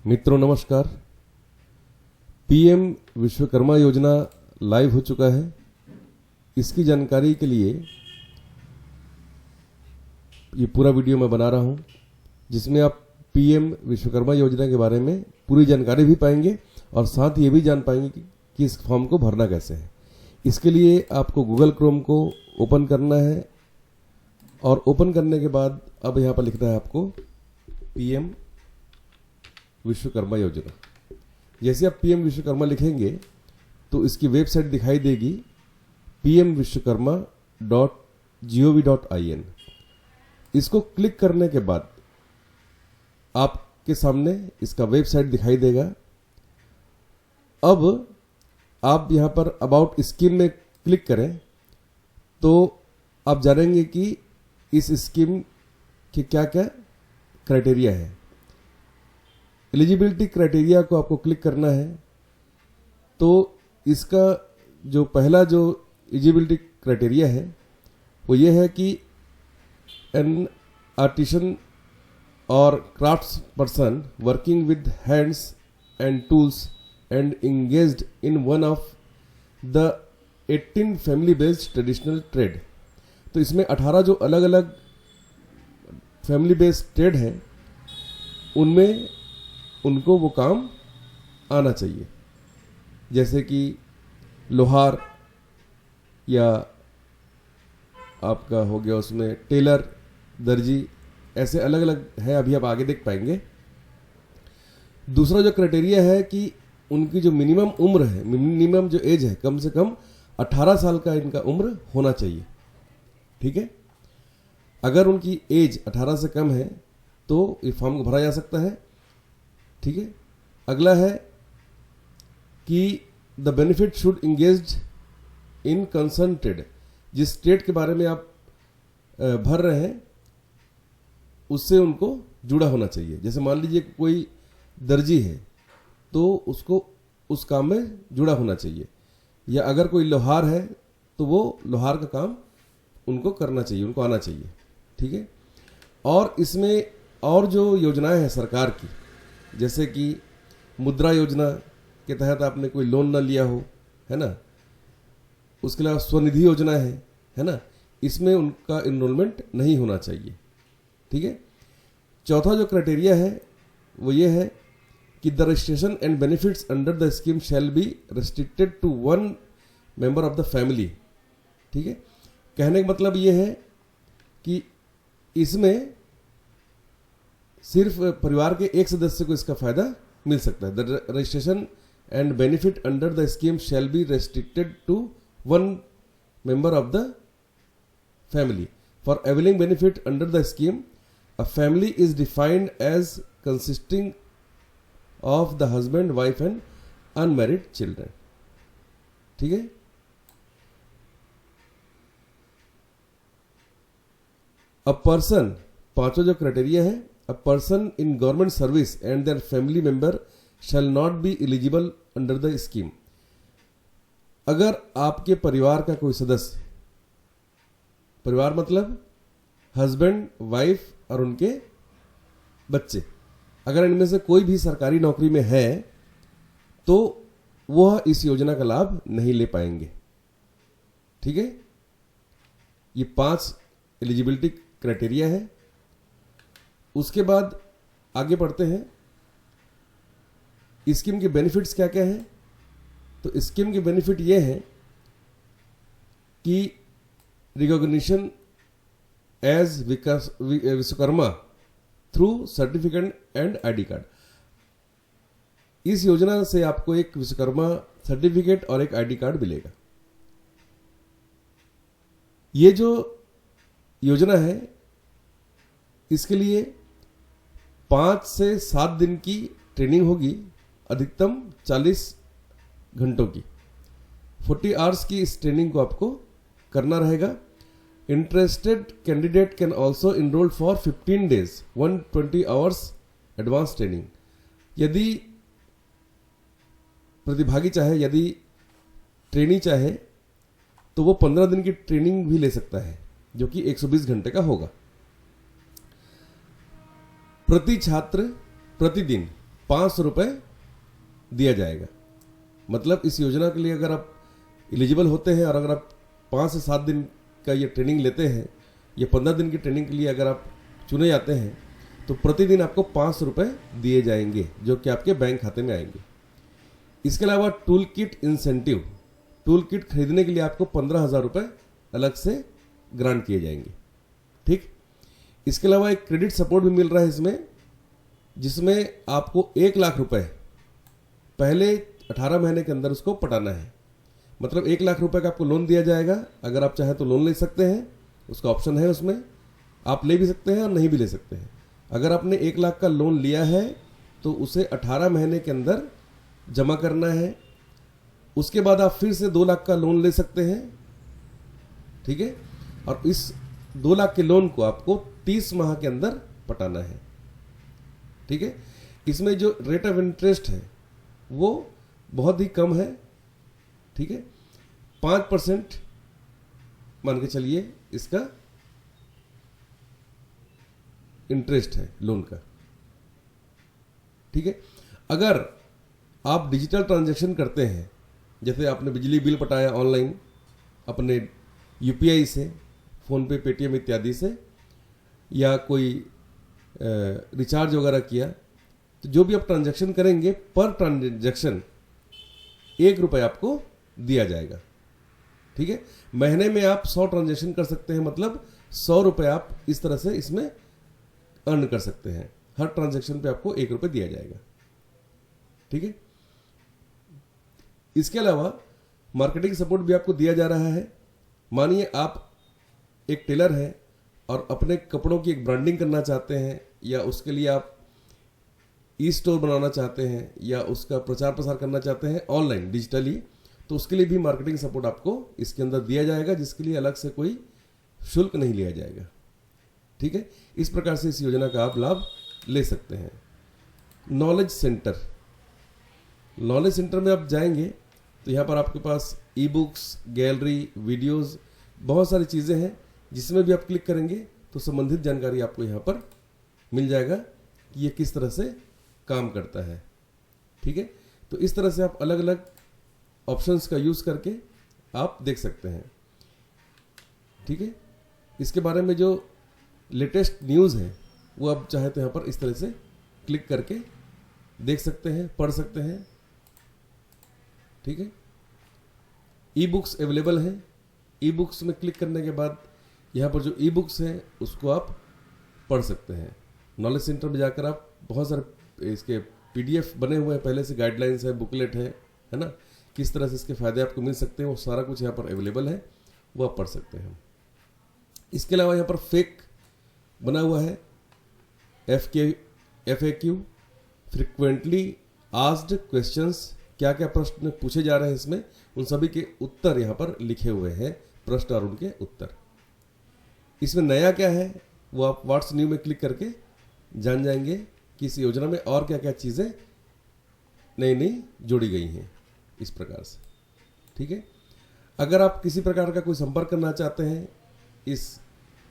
मित्रों नमस्कार। पीएम विश्वकर्मा योजना लाइव हो चुका है। इसकी जानकारी के लिए ये पूरा वीडियो मैं बना रहा हूं, जिसमें आप पीएम विश्वकर्मा योजना के बारे में पूरी जानकारी भी पाएंगे और साथ ये भी जान पाएंगे कि इस फॉर्म को भरना कैसे है। इसके लिए आपको गूगल क्रोम को ओपन करना है और ओपन करने के बाद अब यहाँ पर लिखना है आपको पीएम विश्वकर्मा योजना। जैसे आप पीएम विश्वकर्मा लिखेंगे तो इसकी वेबसाइट दिखाई देगी pmvishwakarma.gov.in। इसको क्लिक करने के बाद आपके सामने इसका वेबसाइट दिखाई देगा। अब आप यहाँ पर अबाउट स्कीम में क्लिक करें तो आप जानेंगे कि इस स्कीम के क्या क्या क्राइटेरिया है। एलिजिबिलिटी क्राइटेरिया को आपको क्लिक करना है तो इसका जो पहला जो एलिजिबिलिटी क्राइटेरिया है वो ये है कि एन आर्टिसन और crafts person working with hands and tools and engaged in one of the 18 family based traditional trade। तो इसमें 18 जो अलग अलग फैमिली बेस्ड ट्रेड है उनमें उनको वो काम आना चाहिए, जैसे कि लोहार या आपका हो गया उसमें टेलर, दर्जी, ऐसे अलग अलग है, अभी आप आगे देख पाएंगे। दूसरा जो क्राइटेरिया है कि उनकी जो मिनिमम उम्र है, मिनिमम जो एज है, कम से कम 18 साल का इनका उम्र होना चाहिए। ठीक है, अगर उनकी एज 18 से कम है तो ये फॉर्म को भरा जा सकता है। ठीक है, अगला है कि the benefit should engaged in concern trade. जिस ट्रेड के बारे में आप भर रहे हैं उससे उनको जुड़ा होना चाहिए। जैसे मान लीजिए कोई दर्जी है तो उसको उस काम में जुड़ा होना चाहिए, या अगर कोई लोहार है तो वो लोहार का काम उनको करना चाहिए, उनको आना चाहिए। ठीक है, और इसमें और जो योजनाएं हैं सरकार की, जैसे कि मुद्रा योजना के तहत आपने कोई लोन ना लिया हो, है ना, उसके अलावा स्वनिधि योजना है ना, इसमें उनका इनरोलमेंट नहीं होना चाहिए। ठीक है, चौथा जो क्राइटेरिया है वो ये है कि the registration and benefits under the scheme shall be restricted to one member of the family. ठीक है, कहने का मतलब ये है कि इसमें सिर्फ परिवार के एक सदस्य को इसका फायदा मिल सकता है। The registration and benefit under the scheme shall be restricted to one member of the family. For availing benefit under the scheme a family is defined as consisting of the husband, wife and unmarried children. ठीक है, a person, पांचों जो criteria है, a person in government service and their family member shall not be eligible under the scheme. अगर आपके परिवार का कोई सदस्य, परिवार मतलब हस्बैंड, वाइफ और उनके बच्चे, अगर इनमें से कोई भी सरकारी नौकरी में है तो वह इस योजना का लाभ नहीं ले पाएंगे। ठीक है, ये 5 एलिजिबिलिटी क्राइटेरिया है। उसके बाद आगे बढ़ते हैं, स्कीम के बेनिफिट्स क्या क्या है। तो स्कीम के बेनिफिट ये है कि recognition as Vishwakarma through certificate and ID card. इस योजना से आपको एक विश्वकर्मा सर्टिफिकेट और एक आईडी कार्ड मिलेगा। ये जो योजना है इसके लिए 5 से 7 दिन की ट्रेनिंग होगी, अधिकतम 40 घंटों की, 40 आवर्स की इस ट्रेनिंग को आपको करना रहेगा। Interested candidate can also enroll for 15 days, 120 hours advanced training। यदि प्रतिभागी चाहे, यदि ट्रेनी चाहे तो वो 15 दिन की ट्रेनिंग भी ले सकता है, जो कि 120 घंटे का होगा। प्रति छात्र प्रतिदिन 500 दिया जाएगा। मतलब इस योजना के लिए अगर आप एलिजिबल होते हैं और अगर आप 5 से 7 दिन का ये ट्रेनिंग लेते हैं या 15 दिन की ट्रेनिंग के लिए अगर आप चुने जाते हैं तो प्रतिदिन आपको 500 दिए जाएंगे जो कि आपके बैंक खाते में आएंगे। इसके अलावा tool kit incentive, tool kit खरीदने के लिए आपको 15,000 अलग से ग्रांट किए जाएंगे। ठीक, इसके अलावा एक क्रेडिट सपोर्ट भी मिल रहा है इसमें, जिसमें आपको 1 लाख रुपए पहले 18 महीने के अंदर उसको पटाना है। मतलब 1 लाख रुपए का आपको लोन दिया जाएगा। अगर आप चाहें तो लोन ले सकते हैं, उसका ऑप्शन है, उसमें आप ले भी सकते हैं और नहीं भी ले सकते हैं। अगर आपने 1 लाख का लोन लिया है तो उसे 18 महीने के अंदर जमा करना है। उसके बाद आप फिर से 2 लाख का लोन ले सकते हैं। ठीक है, और इस 2 लाख के लोन को आपको 30 माह के अंदर पटाना है। ठीक है, इसमें जो रेट ऑफ इंटरेस्ट है वो बहुत ही कम है। ठीक है, 5% मान के चलिए इसका इंटरेस्ट है लोन का। ठीक है, अगर आप डिजिटल ट्रांजैक्शन करते हैं, जैसे आपने बिजली बिल पटाया ऑनलाइन अपने यूपीआई से, फोन पे, पेटीएम इत्यादि से, या कोई रिचार्ज वगैरह किया, तो जो भी आप ट्रांजैक्शन करेंगे पर ट्रांजैक्शन 1 रुपये आपको दिया जाएगा। ठीक है, महीने में आप 100 ट्रांजैक्शन कर सकते हैं, मतलब 100 रुपये आप इस तरह से इसमें अर्न कर सकते हैं। हर ट्रांजैक्शन पे आपको 1 रुपये दिया जाएगा। ठीक है, इसके अलावा मार्केटिंग सपोर्ट भी आपको दिया जा रहा है। मानिए आप एक टेलर हैं और अपने कपड़ों की एक ब्रांडिंग करना चाहते हैं, या उसके लिए आप ई स्टोर बनाना चाहते हैं, या उसका प्रचार प्रसार करना चाहते हैं ऑनलाइन डिजिटली, तो उसके लिए भी मार्केटिंग सपोर्ट आपको इसके अंदर दिया जाएगा, जिसके लिए अलग से कोई शुल्क नहीं लिया जाएगा। ठीक है, इस प्रकार से इस योजना का आप लाभ ले सकते हैं। नॉलेज सेंटर, नॉलेज सेंटर में आप जाएंगे तो यहाँ पर आपके पास ई बुक्स, गैलरी, वीडियोस, बहुत सारी चीज़ें हैं, जिसमें भी आप क्लिक करेंगे तो संबंधित जानकारी आपको यहाँ पर मिल जाएगा कि ये किस तरह से काम करता है। ठीक है, तो इस तरह से आप अलग अलग ऑप्शंस का यूज़ करके आप देख सकते हैं। ठीक है, इसके बारे में जो लेटेस्ट न्यूज़ है वो आप चाहे तो यहाँ पर इस तरह से क्लिक करके देख सकते हैं, पढ़ सकते हैं। ठीक है, ई बुक्स अवेलेबल हैं। ई बुक्स में क्लिक करने के बाद यहाँ पर जो ई बुक्स हैं उसको आप पढ़ सकते हैं। नॉलेज सेंटर में जाकर आप बहुत सारे इसके पीडीएफ बने हुए हैं, पहले से गाइडलाइंस है, बुकलेट है ना, किस तरह से इसके फ़ायदे आपको मिल सकते हैं, वो सारा कुछ यहाँ पर अवेलेबल है, वो आप पढ़ सकते हैं। इसके अलावा यहाँ पर फेक बना हुआ है, FAQ, फ्रिक्वेंटली आस्क्ड क्वेश्चंस, क्या क्या प्रश्न पूछे जा रहे हैं इसमें, उन सभी के उत्तर यहाँ पर लिखे हुए हैं, प्रश्न और उनके उत्तर। इसमें नया क्या है वो आप व्हाट्स न्यू में क्लिक करके जान जाएंगे कि इस योजना में और क्या क्या चीज़ें नई नई जोड़ी गई हैं, इस प्रकार से। ठीक है, अगर आप किसी प्रकार का कोई संपर्क करना चाहते हैं इस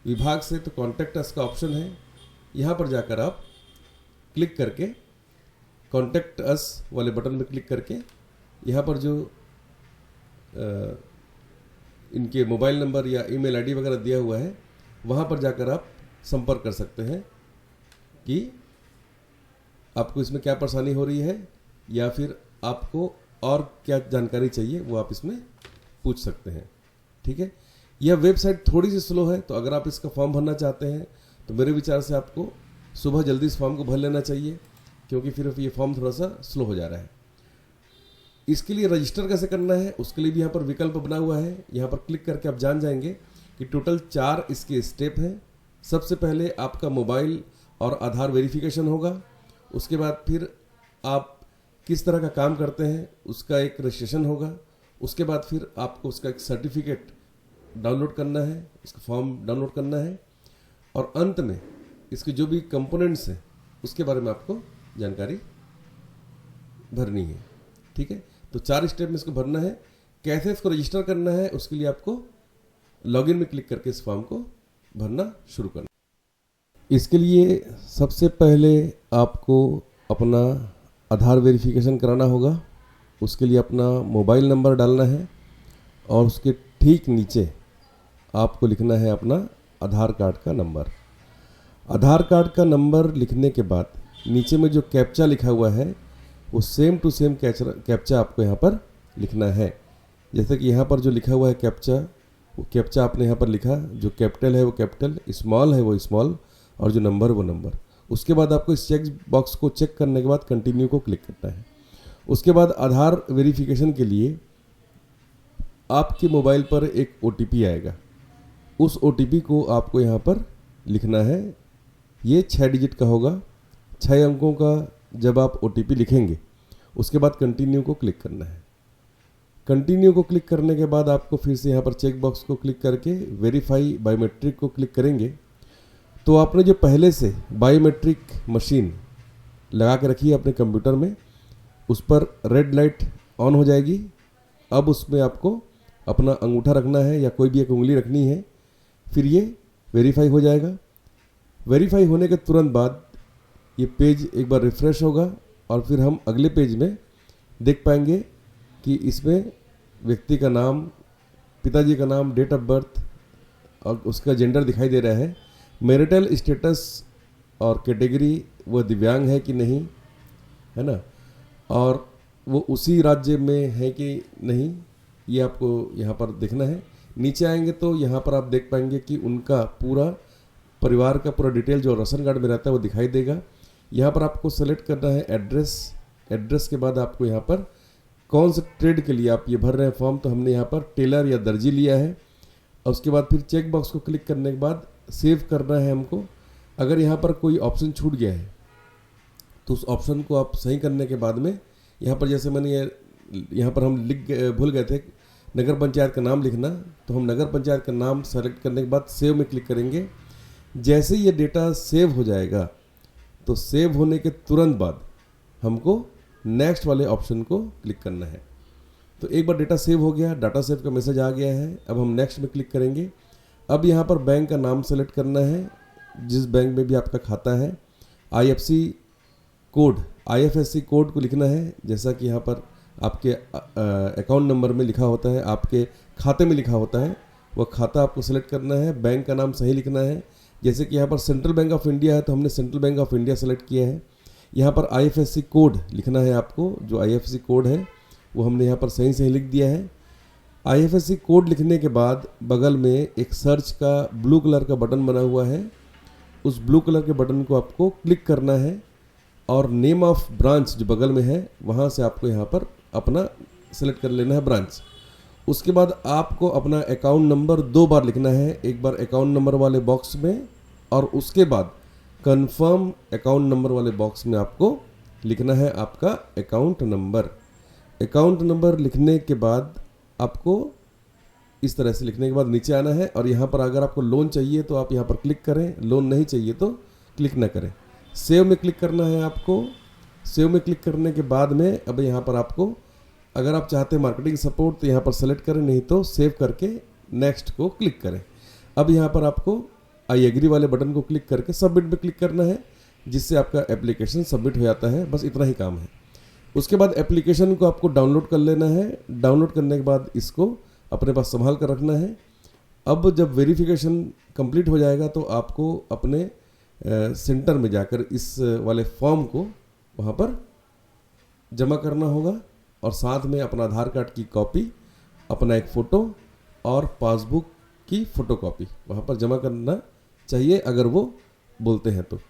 विभाग से तो कॉन्टैक्ट अस का ऑप्शन है, यहाँ पर जाकर आप क्लिक करके कॉन्टैक्ट अस वाले बटन में क्लिक करके यहाँ पर जो इनके मोबाइल नंबर या ईमेल आईडी वगैरह दिया हुआ है वहाँ पर जाकर आप संपर्क कर सकते हैं कि आपको इसमें क्या परेशानी हो रही है, या फिर आपको और क्या जानकारी चाहिए वो आप इसमें पूछ सकते हैं। ठीक है, यह वेबसाइट थोड़ी सी स्लो है, तो अगर आप इसका फॉर्म भरना चाहते हैं तो मेरे विचार से आपको सुबह जल्दी इस फॉर्म को भर लेना चाहिए, क्योंकि फिर ये फॉर्म थोड़ा सा स्लो हो जा रहा है। इसके लिए रजिस्टर कैसे करना है उसके लिए भी यहाँ पर विकल्प बना हुआ है, यहाँ पर क्लिक करके आप जान जाएंगे कि टोटल 4 इसके स्टेप हैं। सबसे पहले आपका मोबाइल और आधार वेरिफिकेशन होगा, उसके बाद फिर आप किस तरह का काम करते हैं उसका एक रजिस्ट्रेशन होगा, उसके बाद फिर आपको उसका एक सर्टिफिकेट डाउनलोड करना है, उसका फॉर्म डाउनलोड करना है, और अंत में इसके जो भी कंपोनेंट्स हैं उसके बारे में आपको जानकारी भरनी है। ठीक है, तो 4 स्टेप में इसको भरना है। कैसे इसको रजिस्टर करना है उसके लिए आपको लॉगिन में क्लिक करके इस फॉर्म को भरना शुरू करना। इसके लिए सबसे पहले आपको अपना आधार वेरिफिकेशन कराना होगा। उसके लिए अपना मोबाइल नंबर डालना है और उसके ठीक नीचे आपको लिखना है अपना आधार कार्ड का नंबर। आधार कार्ड का नंबर लिखने के बाद नीचे में जो कैप्चा लिखा हुआ है वो सेम टू सेम कैप्चा आपको यहाँ पर लिखना है। जैसे कि यहाँ पर जो लिखा हुआ है कैप्चा, वो कैप्चा आपने यहाँ पर लिखा, जो कैपिटल है वो कैपिटल, स्मॉल है वो स्मॉल, और जो नंबर वो नंबर। उसके बाद आपको इस चेक बॉक्स को चेक करने के बाद कंटिन्यू को क्लिक करना है। उसके बाद आधार वेरिफिकेशन के लिए आपके मोबाइल पर एक OTP आएगा। उस OTP को आपको यहाँ पर लिखना है। ये 6 डिजिट का होगा, 6 अंकों का। जब आप OTP लिखेंगे उसके बाद कंटिन्यू को क्लिक करना है। कंटिन्यू को क्लिक करने के बाद आपको फिर से यहाँ पर चेक बॉक्स को क्लिक करके वेरीफाई बायोमेट्रिक को क्लिक करेंगे तो आपने जो पहले से बायोमेट्रिक मशीन लगा के रखी है अपने कंप्यूटर में, उस पर रेड लाइट ऑन हो जाएगी। अब उसमें आपको अपना अंगूठा रखना है या कोई भी एक उंगली रखनी है, फिर ये वेरीफाई हो जाएगा। वेरीफाई होने के तुरंत बाद ये पेज एक बार रिफ़्रेश होगा और फिर हम अगले पेज में देख पाएंगे कि इसमें व्यक्ति का नाम, पिताजी का नाम, डेट ऑफ बर्थ और उसका जेंडर दिखाई दे रहा है। मैरिटल स्टेटस और कैटेगरी, वो दिव्यांग है कि नहीं, है ना, और वो उसी राज्य में है कि नहीं, ये आपको यहाँ पर देखना है। नीचे आएंगे तो यहाँ पर आप देख पाएंगे कि उनका पूरा परिवार का पूरा डिटेल जो राशन कार्ड में रहता है वो दिखाई देगा। यहाँ पर आपको सेलेक्ट करना है एड्रेस। एड्रेस के बाद आपको यहाँ पर कौन से ट्रेड के लिए आप ये भर रहे हैं फॉर्म, तो हमने यहाँ पर टेलर या दर्जी लिया है। और उसके बाद फिर चेक बॉक्स को क्लिक करने के बाद सेव करना है हमको। अगर यहाँ पर कोई ऑप्शन छूट गया है तो उस ऑप्शन को आप सही करने के बाद में यहाँ पर, जैसे मैंने यहाँ पर हम भूल गए थे नगर पंचायत का नाम लिखना, तो हम नगर पंचायत का नाम सेलेक्ट करने के बाद सेव में क्लिक करेंगे। जैसे ये डेटा सेव हो जाएगा तो सेव होने के तुरंत बाद हमको नेक्स्ट वाले ऑप्शन को क्लिक करना है। तो एक बार डेटा सेव हो गया, डाटा सेव का मैसेज आ गया है, अब हम नेक्स्ट में क्लिक करेंगे। अब यहाँ पर बैंक का नाम सेलेक्ट करना है, जिस बैंक में भी आपका खाता है। IFSC कोड को लिखना है, जैसा कि यहाँ पर आपके अकाउंट नंबर में लिखा होता है, आपके खाते में लिखा होता है, वह खाता आपको सेलेक्ट करना है। बैंक का नाम सही लिखना है, जैसे कि यहाँ पर सेंट्रल बैंक ऑफ इंडिया है तो हमने central bank of India select किया है। यहाँ पर IFSC कोड लिखना है आपको, जो IFSC कोड है वो हमने यहाँ पर सही लिख दिया है। IFSC कोड लिखने के बाद बगल में एक सर्च का ब्लू कलर का बटन बना हुआ है, उस ब्लू कलर के बटन को आपको क्लिक करना है और नेम ऑफ ब्रांच जो बगल में है वहाँ से आपको यहाँ पर अपना सेलेक्ट कर लेना है ब्रांच। उसके बाद आपको अपना अकाउंट नंबर 2 बार लिखना है, एक बार अकाउंट नंबर वाले बॉक्स में और उसके बाद कंफर्म अकाउंट नंबर वाले बॉक्स में आपको लिखना है आपका अकाउंट नंबर। अकाउंट नंबर लिखने के बाद आपको इस तरह से लिखने के बाद नीचे आना है और यहाँ पर अगर आपको लोन चाहिए तो आप यहाँ पर क्लिक करें, लोन नहीं चाहिए तो क्लिक ना करें। सेव में क्लिक करना है आपको। सेव में क्लिक करने के बाद में अब यहाँ पर आपको, अगर आप चाहते हैं मार्केटिंग सपोर्ट तो यहाँ पर सेलेक्ट करें, नहीं तो सेव करके नेक्स्ट को क्लिक करें। अब यहाँ पर आपको आई एग्री वाले बटन को क्लिक करके सबमिट में क्लिक करना है, जिससे आपका एप्लीकेशन सबमिट हो जाता है। बस इतना ही काम है। उसके बाद एप्लीकेशन को आपको डाउनलोड कर लेना है। डाउनलोड करने के बाद इसको अपने पास संभाल कर रखना है। अब जब वेरिफिकेशन कंप्लीट हो जाएगा तो आपको अपने सेंटर में जाकर इस वाले फॉर्म को वहाँ पर जमा करना होगा और साथ में अपना आधार कार्ड की कॉपी, अपना एक फ़ोटो और पासबुक की फ़ोटोकॉपी वहाँ पर जमा करना चाहिए, अगर वो बोलते हैं तो।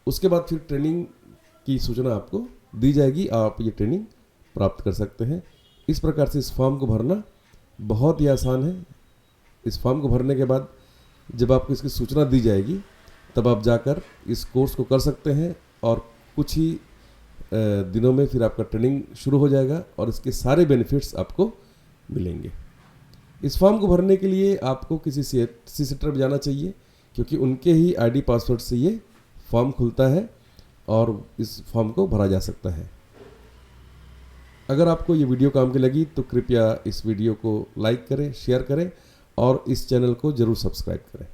उसके बाद फिर ट्रेनिंग की सूचना आपको दी जाएगी, आप ये ट्रेनिंग प्राप्त कर सकते हैं। इस प्रकार से इस फॉर्म को भरना बहुत ही आसान है। इस फॉर्म को भरने के बाद जब आपको इसकी सूचना दी जाएगी तब आप जाकर इस कोर्स को कर सकते हैं और कुछ ही दिनों में फिर आपका ट्रेनिंग शुरू हो जाएगा और इसके सारे बेनिफिट्स आपको मिलेंगे। इस फॉर्म को भरने के लिए आपको किसी सी सेंटर में जाना चाहिए, क्योंकि उनके ही आईडी पासवर्ड से ये फॉर्म खुलता है और इस फॉर्म को भरा जा सकता है। अगर आपको ये वीडियो काम की लगी तो कृपया इस वीडियो को लाइक करें, शेयर करें और इस चैनल को ज़रूर सब्सक्राइब करें।